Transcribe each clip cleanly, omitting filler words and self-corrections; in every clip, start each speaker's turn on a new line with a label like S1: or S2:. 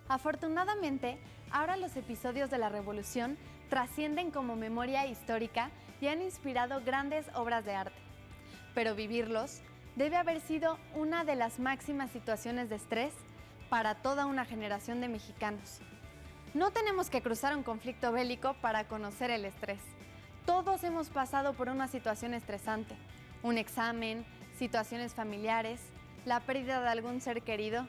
S1: Afortunadamente, ahora los episodios de la Revolución trascienden como memoria histórica y han inspirado grandes obras de arte. Pero vivirlos debe haber sido una de las máximas situaciones de estrés para toda una generación de mexicanos. No tenemos que cruzar un conflicto bélico para conocer el estrés. Todos hemos pasado por una situación estresante, un examen, situaciones familiares, la pérdida de algún ser querido.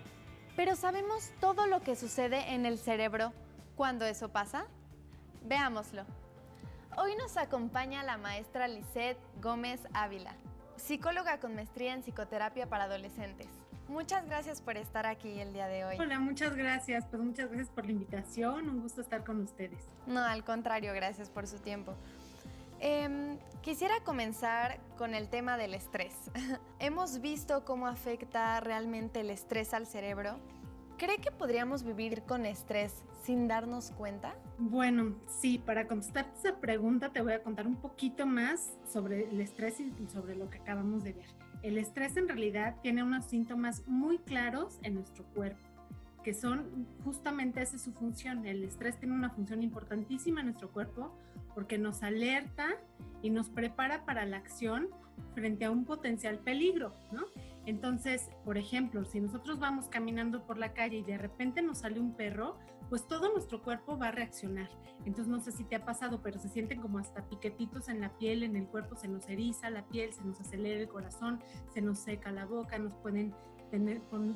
S1: Pero ¿sabemos todo lo que sucede en el cerebro cuando eso pasa? Veámoslo. Hoy nos acompaña la maestra Lisette Gómez Ávila, psicóloga con maestría en psicoterapia para adolescentes. Muchas gracias por estar aquí el día de hoy.
S2: Hola, muchas gracias por la invitación, un gusto estar con ustedes.
S1: No, al contrario, gracias por su tiempo. Quisiera comenzar con el tema del estrés. Hemos visto cómo afecta realmente el estrés al cerebro. ¿Cree que podríamos vivir con estrés sin darnos cuenta?
S2: Bueno, sí, para contestar esa pregunta te voy a contar un poquito más sobre el estrés y sobre lo que acabamos de ver. El estrés en realidad tiene unos síntomas muy claros en nuestro cuerpo, que son justamente esa es su función. El estrés tiene una función importantísima en nuestro cuerpo porque nos alerta y nos prepara para la acción frente a un potencial peligro, ¿no? Entonces, por ejemplo, si nosotros vamos caminando por la calle y de repente nos sale un perro, pues todo nuestro cuerpo va a reaccionar. Entonces, no sé si te ha pasado, pero se sienten como hasta piquetitos en la piel, en el cuerpo, se nos eriza la piel, se nos acelera el corazón, se nos seca la boca,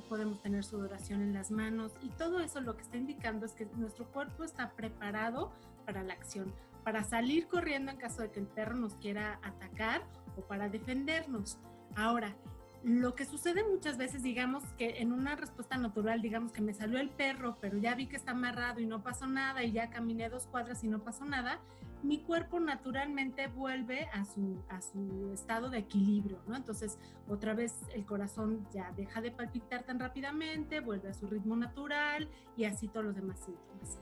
S2: podemos tener sudoración en las manos y todo eso lo que está indicando es que nuestro cuerpo está preparado para la acción, para salir corriendo en caso de que el perro nos quiera atacar o para defendernos. Ahora, lo que sucede muchas veces, digamos que en una respuesta natural, digamos que me salió el perro, pero ya vi que está amarrado y no pasó nada y ya caminé 2 cuadras y no pasó nada, mi cuerpo naturalmente vuelve a su estado de equilibrio, ¿no? Entonces, otra vez el corazón ya deja de palpitar tan rápidamente, vuelve a su ritmo natural y así todos los demás síntomas.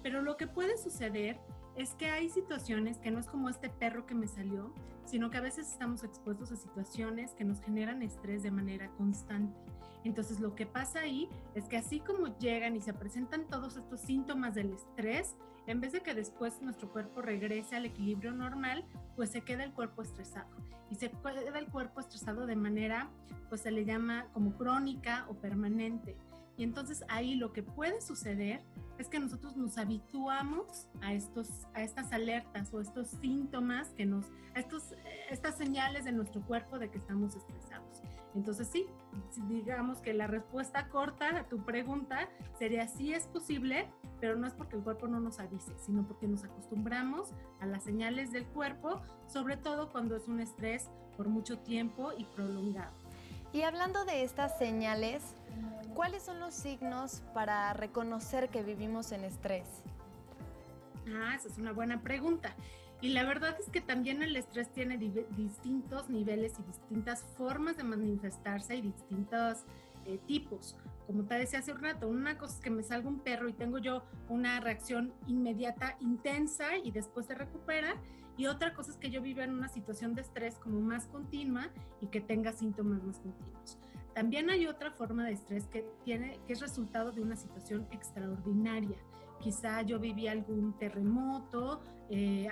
S2: Pero lo que puede suceder es que hay situaciones que no es como este perro que me salió, sino que a veces estamos expuestos a situaciones que nos generan estrés de manera constante. Entonces lo que pasa ahí es que así como llegan y se presentan todos estos síntomas del estrés, en vez de que después nuestro cuerpo regrese al equilibrio normal, pues se queda el cuerpo estresado. Y se queda el cuerpo estresado de manera, pues se le llama como crónica o permanente. Y entonces ahí lo que puede suceder es que nosotros nos habituamos a estas alertas o estos síntomas estas señales de nuestro cuerpo de que estamos estresados. Entonces sí, digamos que la respuesta corta a tu pregunta sería sí es posible, pero no es porque el cuerpo no nos avise, sino porque nos acostumbramos a las señales del cuerpo, sobre todo cuando es un estrés por mucho tiempo y prolongado.
S1: Y hablando de estas señales, ¿cuáles son los signos para reconocer que vivimos en estrés?
S2: Esa es una buena pregunta. Y la verdad es que también el estrés tiene distintos niveles y distintas formas de manifestarse y distintos tipos. Como te decía hace un rato, una cosa es que me salga un perro y tengo yo una reacción inmediata, intensa y después se recupera. Y otra cosa es que yo viva en una situación de estrés como más continua y que tenga síntomas más continuos. También hay otra forma de estrés que es resultado de una situación extraordinaria. Quizá yo viví algún terremoto,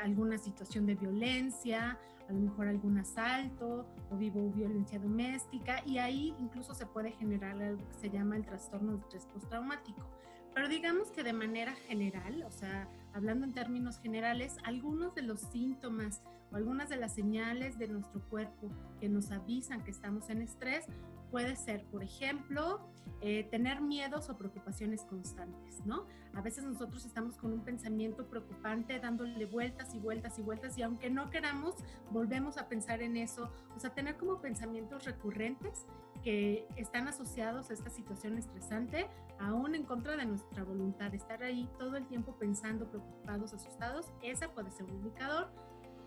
S2: alguna situación de violencia, a lo mejor algún asalto o vivo violencia doméstica y ahí incluso se puede generar algo que se llama el trastorno de estrés postraumático. Pero digamos que de manera general, o sea, hablando en términos generales, algunos de los síntomas o algunas de las señales de nuestro cuerpo que nos avisan que estamos en estrés puede ser, por ejemplo, tener miedos o preocupaciones constantes, ¿no? A veces nosotros estamos con un pensamiento preocupante dándole vueltas y vueltas y vueltas y aunque no queramos, volvemos a pensar en eso, o sea, tener como pensamientos recurrentes que están asociados a esta situación estresante, aún en contra de nuestra voluntad, estar ahí todo el tiempo pensando, preocupados, asustados, esa puede ser un indicador.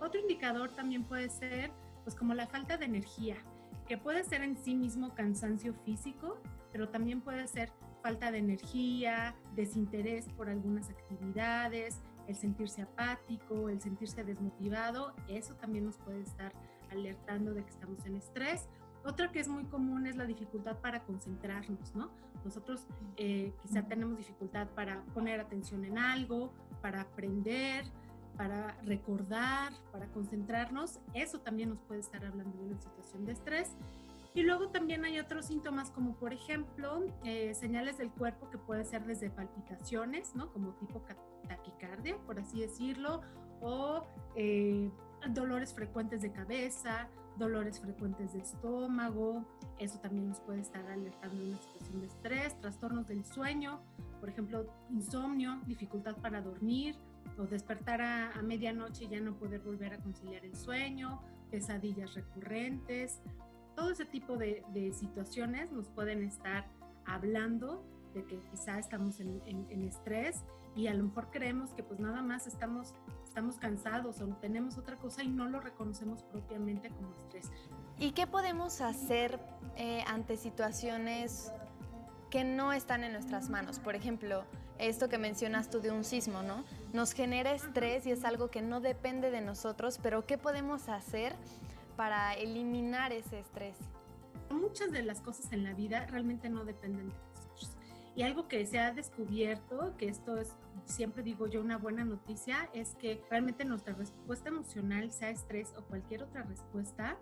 S2: Otro indicador también puede ser, pues como la falta de energía, que puede ser en sí mismo cansancio físico, pero también puede ser falta de energía, desinterés por algunas actividades, el sentirse apático, el sentirse desmotivado, eso también nos puede estar alertando de que estamos en estrés. Otra que es muy común es la dificultad para concentrarnos, ¿no? Nosotros quizá tenemos dificultad para poner atención en algo, para aprender, para recordar, para concentrarnos. Eso también nos puede estar hablando de una situación de estrés. Y luego también hay otros síntomas como por ejemplo señales del cuerpo que puede ser desde palpitaciones, ¿no? Como tipo taquicardia, por así decirlo, o dolores frecuentes de cabeza, dolores frecuentes de estómago. Eso también nos puede estar alertando de una situación de estrés, trastornos del sueño, por ejemplo, insomnio, dificultad para dormir o despertar a medianoche y ya no poder volver a conciliar el sueño, pesadillas recurrentes. Todo ese tipo de situaciones nos pueden estar hablando de que quizá estamos en estrés y a lo mejor creemos que pues nada más estamos cansados o tenemos otra cosa y no lo reconocemos propiamente como estrés.
S1: ¿Y qué podemos hacer ante situaciones que no están en nuestras manos? Por ejemplo, esto que mencionas tú de un sismo, ¿no? Nos genera estrés y es algo que no depende de nosotros, pero ¿qué podemos hacer para eliminar ese estrés?
S2: Muchas de las cosas en la vida realmente no dependen de nosotros. Y algo que se ha descubierto, que esto es, siempre digo yo, una buena noticia, es que realmente nuestra respuesta emocional, sea estrés o cualquier otra respuesta,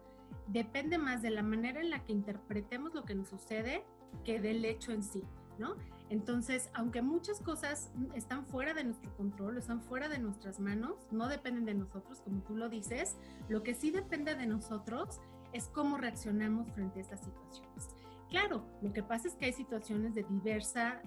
S2: depende más de la manera en la que interpretemos lo que nos sucede que del hecho en sí, ¿no? Entonces, aunque muchas cosas están fuera de nuestro control, están fuera de nuestras manos, no dependen de nosotros, como tú lo dices, lo que sí depende de nosotros es cómo reaccionamos frente a estas situaciones. Claro, lo que pasa es que hay situaciones de diversa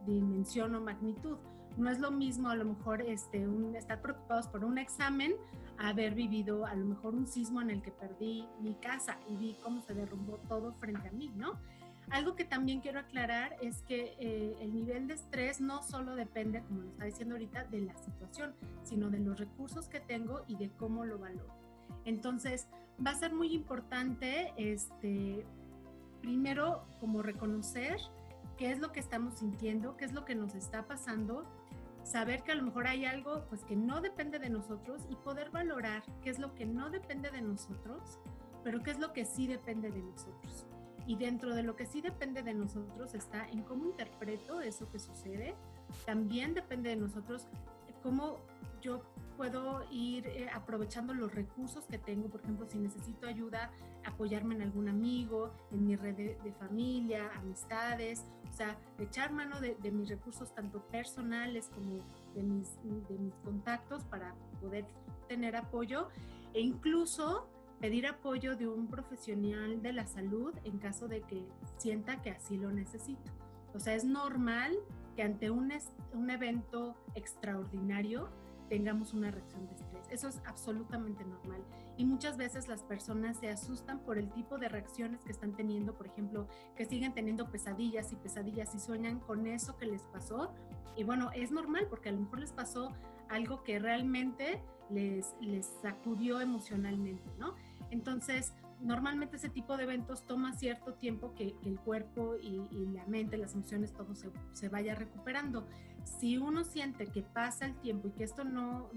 S2: dimensión o magnitud. No es lo mismo a lo mejor estar preocupados por un examen a haber vivido a lo mejor un sismo en el que perdí mi casa y vi cómo se derrumbó todo frente a mí, ¿no? Algo que también quiero aclarar es que el nivel de estrés no solo depende, como lo está diciendo ahorita, de la situación, sino de los recursos que tengo y de cómo lo valoro. Entonces, va a ser muy importante, primero, como reconocer qué es lo que estamos sintiendo, qué es lo que nos está pasando, saber que a lo mejor hay algo pues, que no depende de nosotros y poder valorar qué es lo que no depende de nosotros, pero qué es lo que sí depende de nosotros. Y dentro de lo que sí depende de nosotros está en cómo interpreto eso que sucede. También depende de nosotros cómo yo puedo ir aprovechando los recursos que tengo. Por ejemplo, si necesito ayuda, apoyarme en algún amigo, en mi red de familia, amistades. O sea, echar mano de mis recursos tanto personales como de mis contactos para poder tener apoyo e incluso pedir apoyo de un profesional de la salud en caso de que sienta que así lo necesito. O sea, es normal que ante un evento extraordinario tengamos una reacción de estrés. Eso es absolutamente normal. Y muchas veces las personas se asustan por el tipo de reacciones que están teniendo, por ejemplo, que siguen teniendo pesadillas y sueñan con eso que les pasó. Y bueno, es normal porque a lo mejor les pasó algo que realmente les sacudió emocionalmente, ¿no? Entonces, normalmente ese tipo de eventos toma cierto tiempo que el cuerpo y la mente, las emociones, todo se vaya recuperando. Si uno siente que pasa el tiempo y que esto no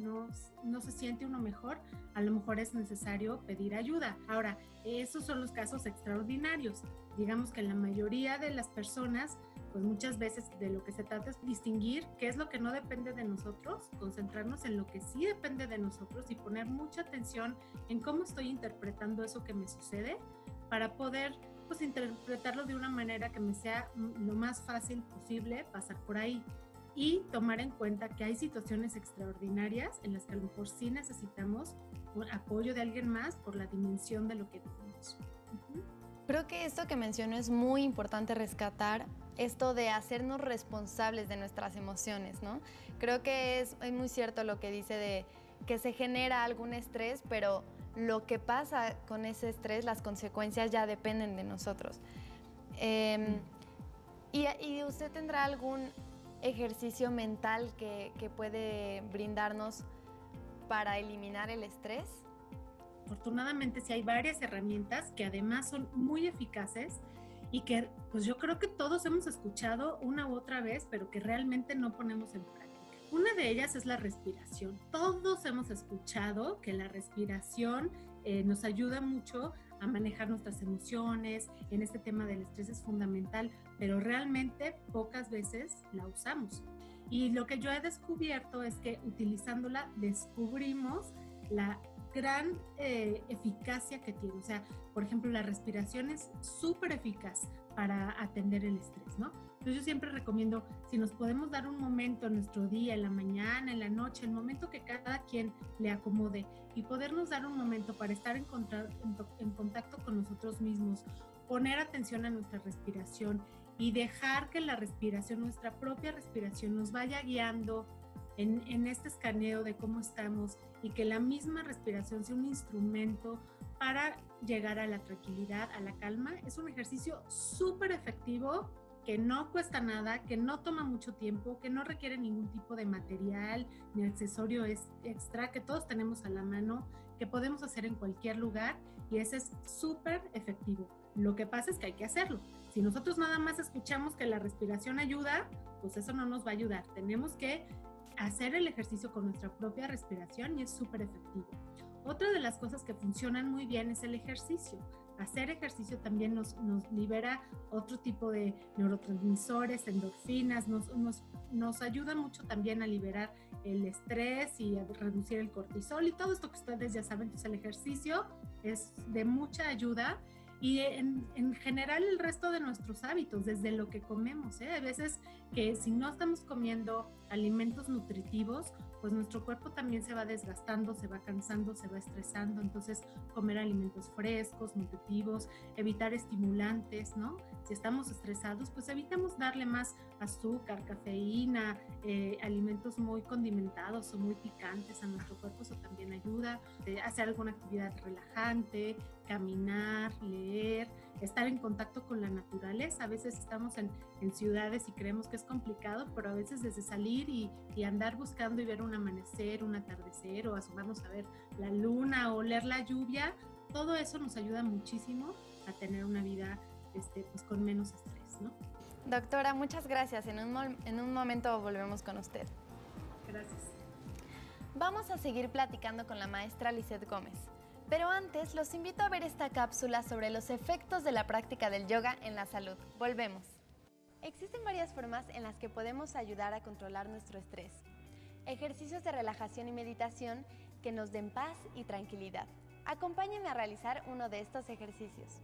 S2: se siente uno mejor, a lo mejor es necesario pedir ayuda. Ahora, esos son los casos extraordinarios. Digamos que en la mayoría de las personas, pues muchas veces de lo que se trata es distinguir qué es lo que no depende de nosotros, concentrarnos en lo que sí depende de nosotros y poner mucha atención en cómo estoy interpretando eso que me sucede para poder pues interpretarlo de una manera que me sea lo más fácil posible pasar por ahí y tomar en cuenta que hay situaciones extraordinarias en las que a lo mejor sí necesitamos un apoyo de alguien más por la dimensión de lo que vivimos.
S1: Creo que esto que menciono es muy importante rescatar, esto de hacernos responsables de nuestras emociones, ¿no? Creo que es muy cierto lo que dice de que se genera algún estrés, pero lo que pasa con ese estrés, las consecuencias ya dependen de nosotros. ¿Y usted tendrá algún ejercicio mental que puede brindarnos para eliminar el estrés?
S2: Afortunadamente sí hay varias herramientas que además son muy eficaces y que pues yo creo que todos hemos escuchado una u otra vez, pero que realmente no ponemos en práctica. Una de ellas es la respiración. Todos hemos escuchado que la respiración nos ayuda mucho a manejar nuestras emociones. En este tema del estrés es fundamental, pero realmente pocas veces la usamos. Y lo que yo he descubierto es que utilizándola descubrimos la gran eficacia que tiene. O sea, por ejemplo, la respiración es súper eficaz para atender el estrés, ¿no? Entonces yo siempre recomiendo, si nos podemos dar un momento en nuestro día, en la mañana, en la noche, el momento que cada quien le acomode, y podernos dar un momento para estar en contacto con nosotros mismos, poner atención a nuestra respiración y dejar que la respiración, nuestra propia respiración, nos vaya guiando en este escaneo de cómo estamos, y que la misma respiración sea un instrumento para llegar a la tranquilidad, a la calma. Es un ejercicio súper efectivo, que no cuesta nada, que no toma mucho tiempo, que no requiere ningún tipo de material ni accesorio extra, que todos tenemos a la mano, que podemos hacer en cualquier lugar, y ese es súper efectivo. Lo que pasa es que hay que hacerlo. Si nosotros nada más escuchamos que la respiración ayuda, pues eso no nos va a ayudar. Tenemos que hacer el ejercicio con nuestra propia respiración, y es súper efectivo. Otra de las cosas que funcionan muy bien es el ejercicio. Hacer ejercicio también nos libera otro tipo de neurotransmisores, endorfinas, nos ayuda mucho también a liberar el estrés y a reducir el cortisol y todo esto que ustedes ya saben. Entonces el ejercicio es de mucha ayuda, y en general el resto de nuestros hábitos, desde lo que comemos, ¿eh? Hay veces que si no estamos comiendo alimentos nutritivos, pues nuestro cuerpo también se va desgastando, se va cansando, se va estresando. Entonces comer alimentos frescos, nutritivos, evitar estimulantes, ¿no? Si estamos estresados, pues evitamos darle más azúcar, cafeína, alimentos muy condimentados o muy picantes a nuestro cuerpo. Eso también ayuda. Hacer alguna actividad relajante, caminar, leer, estar en contacto con la naturaleza. A veces estamos en ciudades y creemos que es complicado, pero a veces desde salir y andar buscando y ver un amanecer, un atardecer, o asomarnos a ver la luna o oler la lluvia, todo eso nos ayuda muchísimo a tener una vida pues con menos estrés, ¿no?
S1: Doctora, muchas gracias. En un momento volvemos con usted.
S2: Gracias.
S1: Vamos a seguir platicando con la maestra Lizeth Gómez. Pero antes, los invito a ver esta cápsula sobre los efectos de la práctica del yoga en la salud. Volvemos. Existen varias formas en las que podemos ayudar a controlar nuestro estrés. Ejercicios de relajación y meditación que nos den paz y tranquilidad. Acompáñenme a realizar uno de estos ejercicios.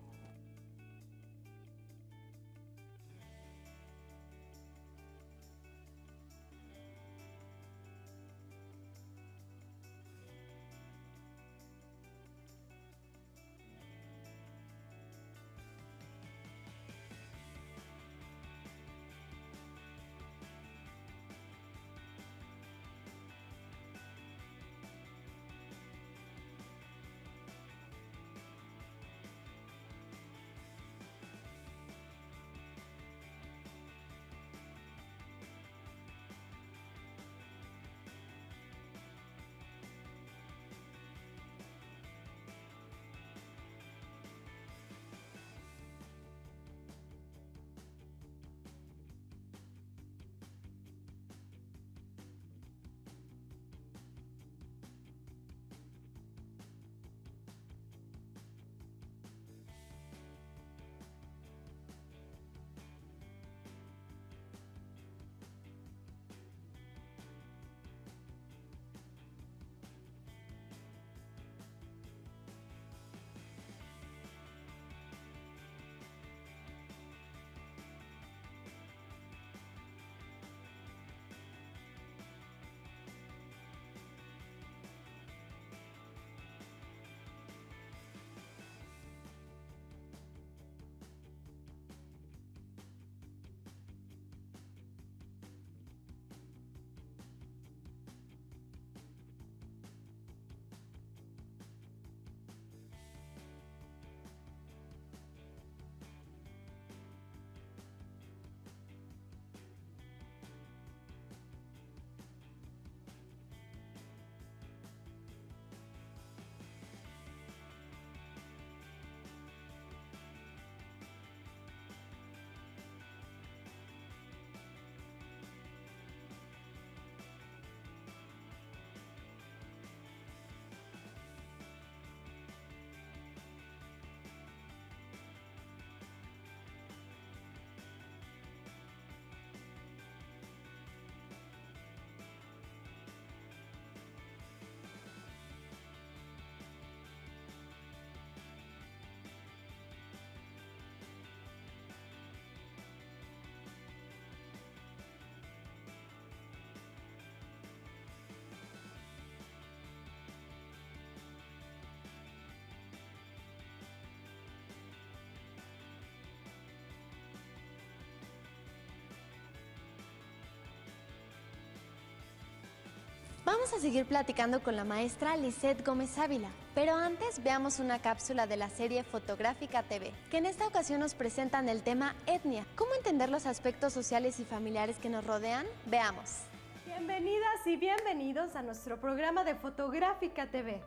S1: Vamos a seguir platicando con la maestra Lisette Gómez Ávila, pero antes veamos una cápsula de la serie Fotográfica TV, que en esta ocasión nos presentan el tema etnia. ¿Cómo entender los aspectos sociales y familiares que nos rodean? Veamos.
S3: Bienvenidas y bienvenidos a nuestro programa de Fotográfica TV.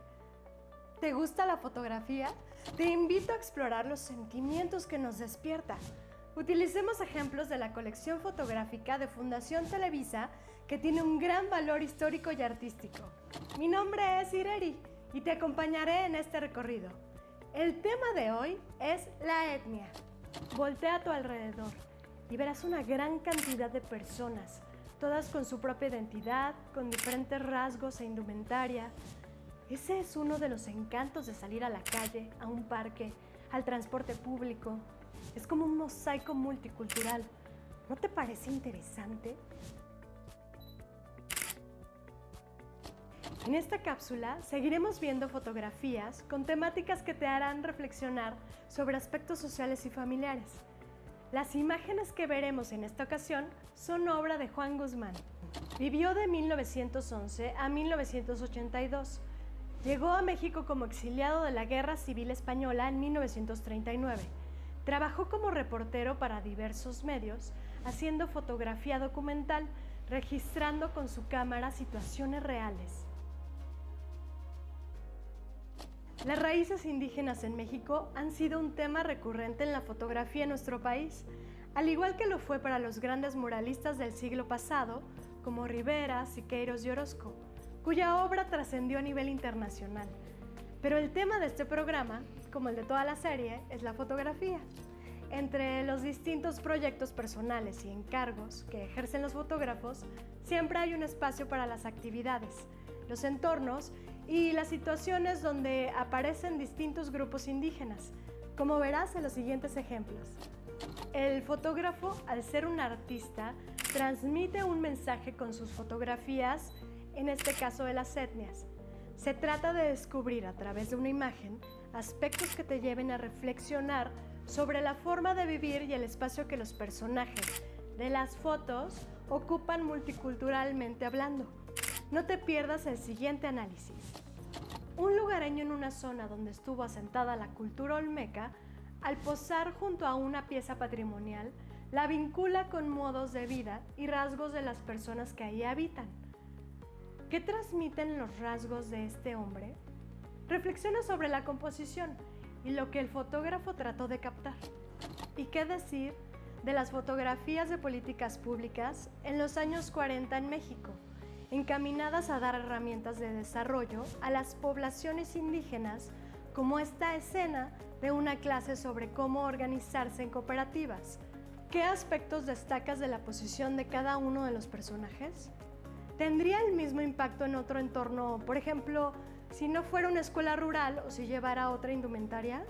S3: ¿Te gusta la fotografía? Te invito a explorar los sentimientos que nos despierta. Utilicemos ejemplos de la colección fotográfica de Fundación Televisa, que tiene un gran valor histórico y artístico. Mi nombre es Ireri y te acompañaré en este recorrido. El tema de hoy es la etnia. Voltea a tu alrededor y verás una gran cantidad de personas, todas con su propia identidad, con diferentes rasgos e indumentaria. Ese es uno de los encantos de salir a la calle, a un parque, al transporte público. Es como un mosaico multicultural. ¿No te parece interesante? En esta cápsula seguiremos viendo fotografías con temáticas que te harán reflexionar sobre aspectos sociales y familiares. Las imágenes que veremos en esta ocasión son obra de Juan Guzmán. Vivió de 1911 a 1982. Llegó a México como exiliado de la Guerra Civil Española en 1939. Trabajó como reportero para diversos medios, haciendo fotografía documental, registrando con su cámara situaciones reales. Las raíces indígenas en México han sido un tema recurrente en la fotografía en nuestro país, al igual que lo fue para los grandes muralistas del siglo pasado, como Rivera, Siqueiros y Orozco, cuya obra trascendió a nivel internacional. Pero el tema de este programa, como el de toda la serie, es la fotografía. Entre los distintos proyectos personales y encargos que ejercen los fotógrafos, siempre hay un espacio para las actividades, los entornos y las situaciones donde aparecen distintos grupos indígenas, como verás en los siguientes ejemplos. El fotógrafo, al ser un artista, transmite un mensaje con sus fotografías, en este caso de las etnias. Se trata de descubrir a través de una imagen aspectos que te lleven a reflexionar sobre la forma de vivir y el espacio que los personajes de las fotos ocupan multiculturalmente hablando. No te pierdas el siguiente análisis. Un lugareño en una zona donde estuvo asentada la cultura olmeca, al posar junto a una pieza patrimonial, la vincula con modos de vida y rasgos de las personas que ahí habitan. ¿Qué transmiten los rasgos de este hombre? Reflexiona sobre la composición y lo que el fotógrafo trató de captar. ¿Y qué decir de las fotografías de políticas públicas en los años 40 en México, encaminadas a dar herramientas de desarrollo a las poblaciones indígenas, como esta escena de una clase sobre cómo organizarse en cooperativas? ¿Qué aspectos destacas de la posición de cada uno de los personajes? ¿Tendría el mismo impacto en otro entorno, por ejemplo, si no fuera una escuela rural o si llevara otra indumentaria?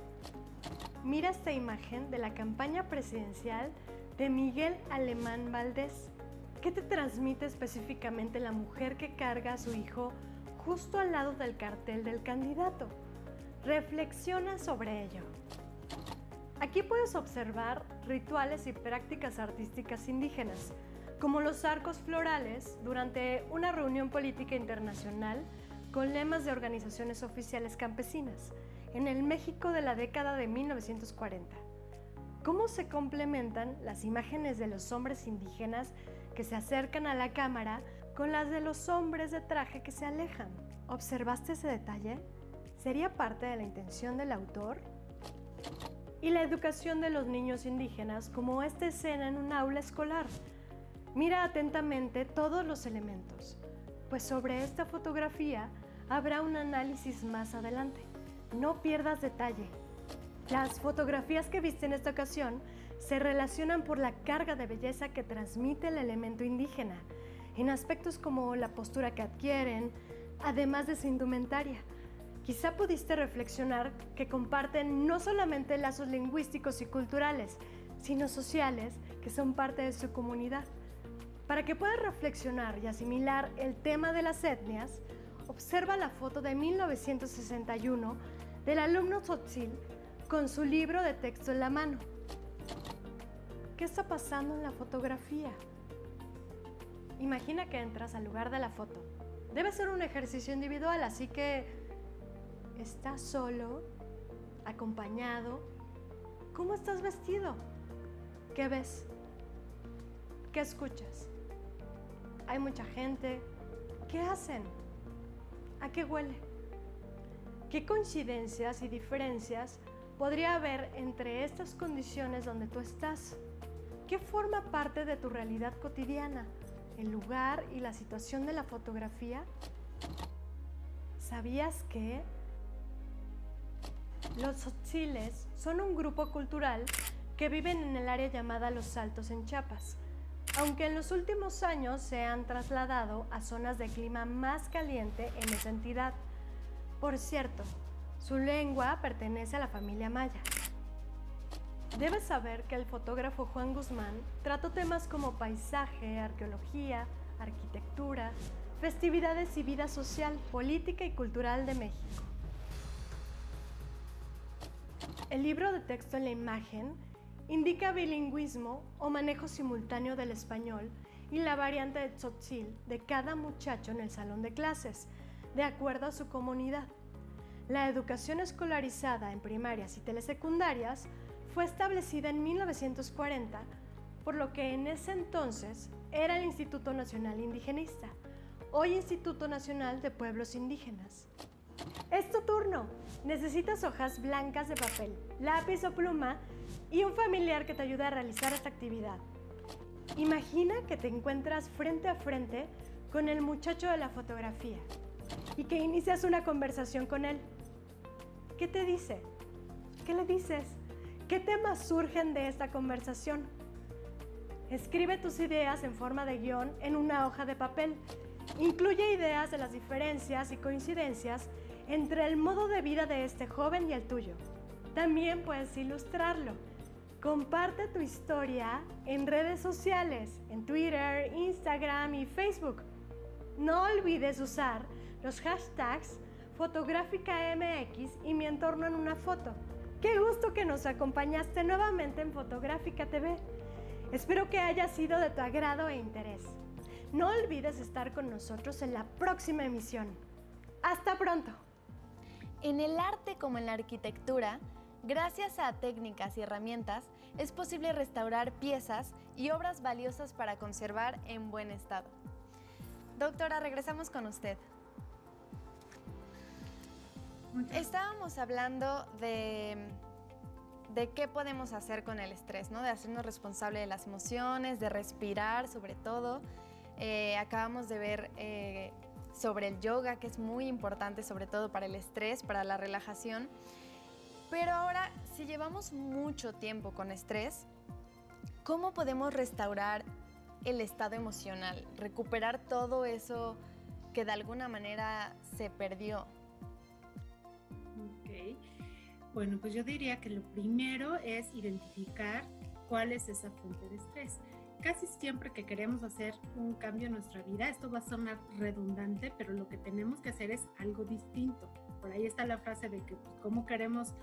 S3: Mira esta imagen de la campaña presidencial de Miguel Alemán Valdés. ¿Qué te transmite específicamente la mujer que carga a su hijo justo al lado del cartel del candidato? Reflexiona sobre ello. Aquí puedes observar rituales y prácticas artísticas indígenas, como los arcos florales durante una reunión política internacional con lemas de organizaciones oficiales campesinas en el México de la década de 1940. ¿Cómo se complementan las imágenes de los hombres indígenas que se acercan a la cámara con las de los hombres de traje que se alejan? ¿Observaste ese detalle? ¿Sería parte de la intención del autor? Y la educación de los niños indígenas, como esta escena en un aula escolar. Mira atentamente todos los elementos, pues sobre esta fotografía habrá un análisis más adelante. No pierdas detalle. Las fotografías que viste en esta ocasión se relacionan por la carga de belleza que transmite el elemento indígena, en aspectos como la postura que adquieren, además de su indumentaria. Quizá pudiste reflexionar que comparten no solamente lazos lingüísticos y culturales, sino sociales que son parte de su comunidad. Para que puedas reflexionar y asimilar el tema de las etnias, observa la foto de 1961 del alumno Tzotzil con su libro de texto en la mano. ¿Qué está pasando en la fotografía? Imagina que entras al lugar de la foto. Debe ser un ejercicio individual, así que ¿estás solo? ¿Acompañado? ¿Cómo estás vestido? ¿Qué ves? ¿Qué escuchas? ¿Hay mucha gente? ¿Qué hacen? ¿A qué huele? ¿Qué coincidencias y diferencias podría haber entre estas condiciones donde tú estás? ¿Qué forma parte de tu realidad cotidiana? ¿El lugar y la situación de la fotografía? ¿Sabías que los tzotziles son un grupo cultural que viven en el área llamada Los Altos en Chiapas? Aunque en los últimos años se han trasladado a zonas de clima más caliente en esa entidad. Por cierto, su lengua pertenece a la familia maya. Debes saber que el fotógrafo Juan Guzmán trató temas como paisaje, arqueología, arquitectura, festividades y vida social, política y cultural de México. El libro de texto en la imagen indica bilingüismo o manejo simultáneo del español y la variante de tzotzil de cada muchacho en el salón de clases, de acuerdo a su comunidad. La educación escolarizada en primarias y telesecundarias fue establecida en 1940, por lo que en ese entonces era el Instituto Nacional Indigenista, hoy Instituto Nacional de Pueblos Indígenas. Es tu turno. Necesitas hojas blancas de papel, lápiz o pluma y un familiar que te ayude a realizar esta actividad. Imagina que te encuentras frente a frente con el muchacho de la fotografía y que inicias una conversación con él. ¿Qué te dice? ¿Qué le dices? ¿Qué temas surgen de esta conversación? Escribe tus ideas en forma de guión en una hoja de papel. Incluye ideas de las diferencias y coincidencias entre el modo de vida de este joven y el tuyo. También puedes ilustrarlo. Comparte tu historia en redes sociales, en Twitter, Instagram y Facebook. No olvides usar los hashtags FotográficaMX y Mi Entorno en una Foto. ¡Qué gusto que nos acompañaste nuevamente en Fotográfica TV! Espero que haya sido de tu agrado e interés. No olvides estar con nosotros en la próxima emisión. ¡Hasta pronto!
S1: En el arte como en la arquitectura, gracias a técnicas y herramientas, es posible restaurar piezas y obras valiosas para conservar en buen estado. Doctora, regresamos con usted. Estábamos hablando de qué podemos hacer con el estrés, ¿no? De hacernos responsable de las emociones, de respirar sobre todo. Acabamos de ver sobre el yoga, que es muy importante sobre todo para el estrés, para la relajación. Pero ahora, si llevamos mucho tiempo con estrés, ¿cómo podemos restaurar el estado emocional? Recuperar todo eso que de alguna manera se perdió.
S2: Ok. Bueno, pues yo diría que lo primero es identificar cuál es esa fuente de estrés. Casi siempre que queremos hacer un cambio en nuestra vida, esto va a sonar redundante, pero lo que tenemos que hacer es algo distinto. Por ahí está la frase de que pues, cómo queremos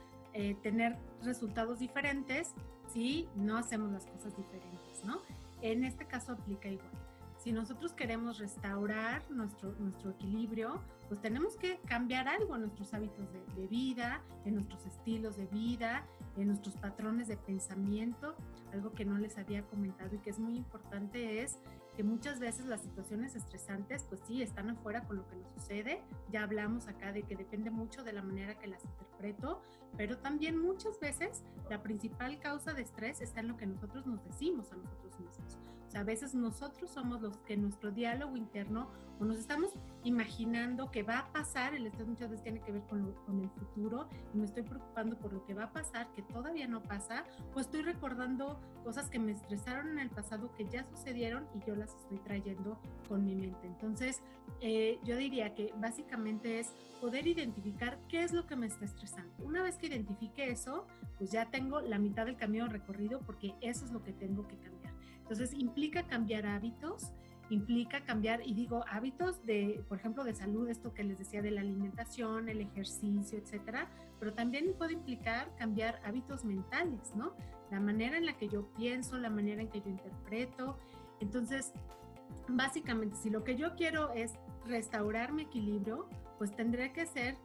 S2: tener resultados diferentes si no hacemos las cosas diferentes, ¿no? En este caso aplica igual. Si nosotros queremos restaurar nuestro equilibrio, pues tenemos que cambiar algo en nuestros hábitos de vida, en nuestros estilos de vida, en nuestros patrones de pensamiento. Algo que no les había comentado y que es muy importante es que muchas veces las situaciones estresantes, pues sí, están afuera con lo que nos sucede. Ya hablamos acá de que depende mucho de la manera que las interpreto, pero también muchas veces la principal causa de estrés está en lo que nosotros nos decimos a nosotros mismos. O sea, a veces nosotros somos los que en nuestro diálogo interno o nos estamos imaginando que va a pasar, el estrés muchas veces tiene que ver con el futuro y me estoy preocupando por lo que va a pasar, que todavía no pasa, o estoy recordando cosas que me estresaron en el pasado que ya sucedieron y yo las estoy trayendo con mi mente. Entonces, yo diría que básicamente es poder identificar qué es lo que me está estresando. Una vez que identifique eso, pues ya tengo la mitad del camino recorrido porque eso es lo que tengo que cambiar. Entonces, implica cambiar hábitos, implica cambiar, y digo hábitos de, por ejemplo, de salud, esto que les decía de la alimentación, el ejercicio, etcétera, pero también puede implicar cambiar hábitos mentales, ¿no? La manera en la que yo pienso, la manera en que yo interpreto. Entonces, básicamente, si lo que yo quiero es restaurar mi equilibrio, pues tendré que hacer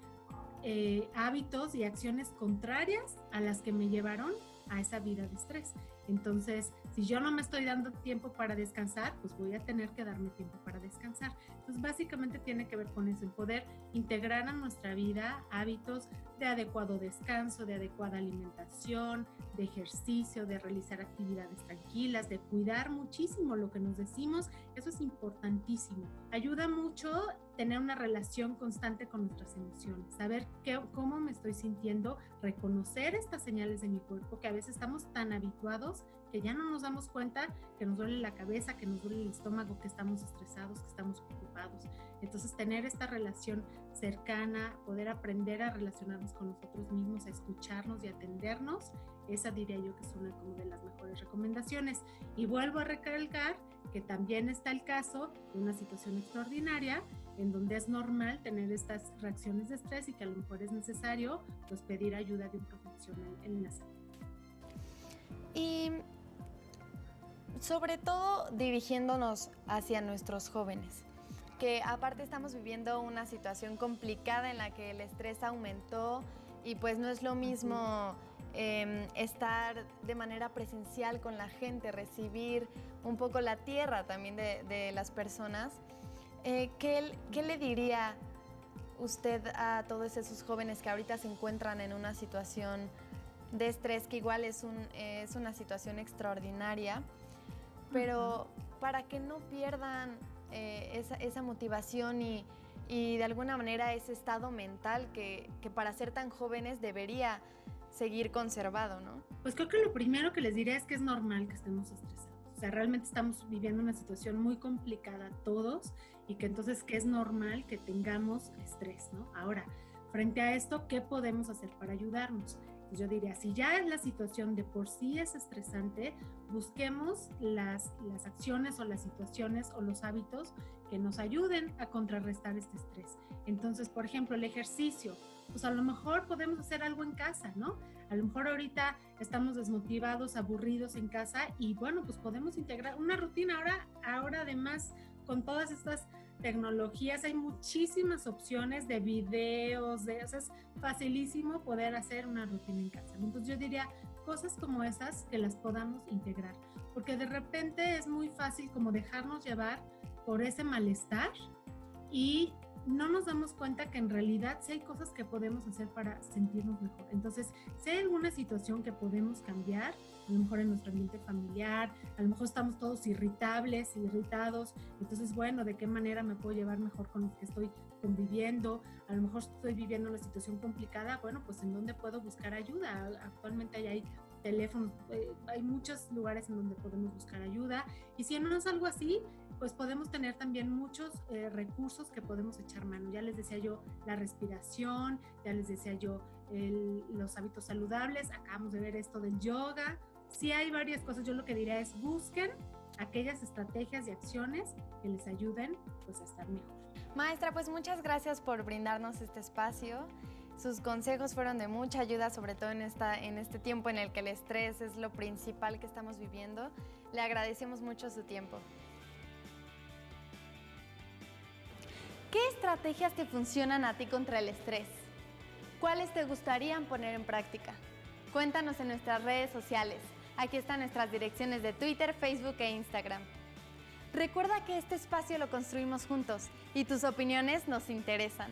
S2: hábitos y acciones contrarias a las que me llevaron a esa vida de estrés. Entonces, si yo no me estoy dando tiempo para descansar, pues voy a tener que darme tiempo para descansar. Entonces, básicamente tiene que ver con eso, en poder integrar a nuestra vida hábitos de adecuado descanso, de adecuada alimentación, de ejercicio, de realizar actividades tranquilas, de cuidar muchísimo lo que nos decimos. Eso es importantísimo. Ayuda mucho tener una relación constante con nuestras emociones, saber cómo me estoy sintiendo, reconocer estas señales de mi cuerpo, que a veces estamos tan habituados que ya no nos damos cuenta que nos duele la cabeza, que nos duele el estómago, que estamos estresados, que estamos preocupados. Entonces, tener esta relación cercana, poder aprender a relacionarnos con nosotros mismos, a escucharnos y atendernos, esa diría yo que es una como de las mejores recomendaciones. Y vuelvo a recalcar que también está el caso de una situación extraordinaria en donde es normal tener estas reacciones de estrés y que a lo mejor es necesario pues pedir ayuda de un profesional en la salud.
S1: Y sobre todo dirigiéndonos hacia nuestros jóvenes, que aparte estamos viviendo una situación complicada en la que el estrés aumentó y pues no es lo mismo estar de manera presencial con la gente, recibir un poco la tierra también de las personas. ¿Qué le diría usted a todos esos jóvenes que ahorita se encuentran en una situación de estrés, que igual es una situación extraordinaria, pero para que no pierdan esa motivación y de alguna manera ese estado mental que para ser tan jóvenes debería seguir conservado, ¿no?
S2: Pues creo que lo primero que les diré es que es normal que estemos estresados. O sea, realmente estamos viviendo una situación muy complicada todos y que entonces que es normal que tengamos estrés, ¿no? Ahora, frente a esto, ¿qué podemos hacer para ayudarnos? Pues yo diría, si ya la situación de por sí es estresante, busquemos las acciones o las situaciones o los hábitos que nos ayuden a contrarrestar este estrés. Entonces, por ejemplo, el ejercicio, pues a lo mejor podemos hacer algo en casa, ¿no? A lo mejor ahorita estamos desmotivados, aburridos en casa y bueno, pues podemos integrar una rutina. Ahora además, con todas estas tecnologías hay muchísimas opciones de videos, o sea, es facilísimo poder hacer una rutina en casa. Entonces yo diría cosas como esas que las podamos integrar, porque de repente es muy fácil como dejarnos llevar por ese malestar y no nos damos cuenta que en realidad sí hay cosas que podemos hacer para sentirnos mejor. Entonces, si hay alguna situación que podemos cambiar, a lo mejor en nuestro ambiente familiar, a lo mejor estamos todos irritables, irritados, entonces, bueno, ¿de qué manera me puedo llevar mejor con los que estoy conviviendo? A lo mejor estoy viviendo una situación complicada, bueno, pues ¿en dónde puedo buscar ayuda? Actualmente hay teléfonos, hay muchos lugares en donde podemos buscar ayuda, y si no es algo así, pues podemos tener también muchos recursos que podemos echar mano. Ya les decía yo la respiración, ya les decía yo los hábitos saludables, acabamos de ver esto del yoga. Sí hay varias cosas, yo lo que diría es busquen aquellas estrategias y acciones que les ayuden pues a estar mejor.
S1: Maestra, pues muchas gracias por brindarnos este espacio. Sus consejos fueron de mucha ayuda, sobre todo en este tiempo en el que el estrés es lo principal que estamos viviendo. Le agradecemos mucho su tiempo. ¿Qué estrategias te funcionan a ti contra el estrés? ¿Cuáles te gustarían poner en práctica? Cuéntanos en nuestras redes sociales. Aquí están nuestras direcciones de Twitter, Facebook e Instagram. Recuerda que este espacio lo construimos juntos y tus opiniones nos interesan.